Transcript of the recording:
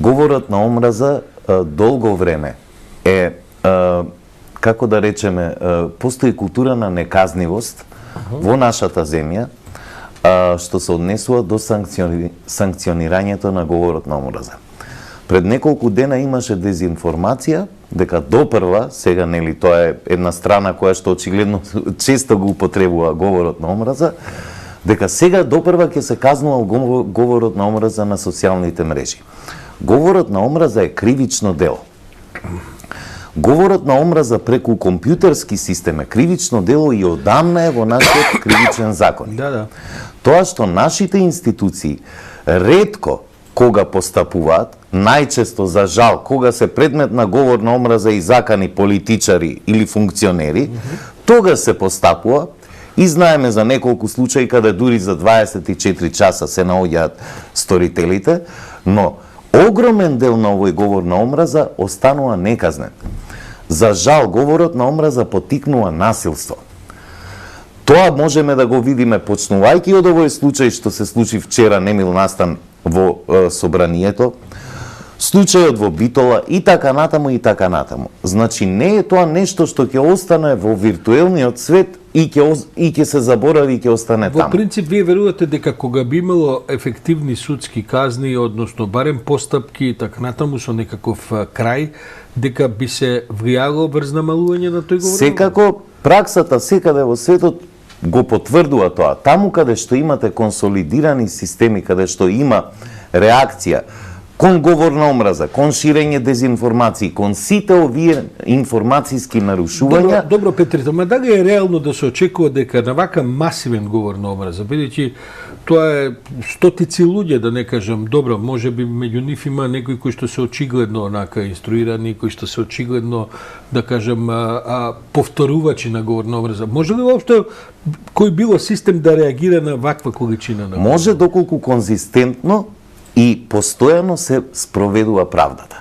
Говорот на омраза долго време е, како да речеме, постои култура на неказнивост во нашата земја, што се однесува до санкционирањето на говорот на омраза. Пред неколку дена имаше дезинформација дека допрва, сега нели тоа е една страна која што очигледно често го употребува говорот на омраза, дека сега допрва ќе се казнува говорот на омраза на социјалните мрежи. Говорот на омраза е кривично дело. Говорот на омраза преку компјутерски систем е кривично дело и одамна е во нашиот кривичен закон. Да. Тоа што нашите институции ретко кога постапуваат, најчесто за жал, кога се предмет на говор на омраза и закани политичари или функционери, тога се постапува и знаеме за неколку случаи каде дури за 24 часа се наоѓаат сторителите, но огромен дел на овој говор на омраза останува неказнет. За жал, говорот на омраза поттикнува насилство. Тоа можеме да го видиме почнувајќи од овој случај што се случи вчера, немил настан во собранието, случајот во Битола и така натаму и така натаму. Значи не е тоа нешто што ќе остане во виртуелниот свет и ќе се заборави и ќе остане таму. Во принцип, вие верувате дека кога би имало ефективни судски казни, односно барем постапки и така натаму со некаков крај, дека би се влијало врз намалување на тој говор? Секако, праксата секаде во светот го потврдува тоа. Таму каде што имате консолидирани системи, каде што има реакција кон говор на омраза, кон ширење дезинформации, кон сите овие информацијски нарушувања. Добро, Петрица, ма дали е реално да се очекува дека на вака масивен говор на омраза, бидејќи тоа е стотици луѓе, да не кажам, добро, може би меѓу нив има некои кои што се очигледно онака инструирани, кои што се очигледно, да кажам, повторувачи на говор на омраза. Може ли воопшто кој било систем да реагира на ваква количина на? Може доколку конзистентно и постојано се спроведува правдата.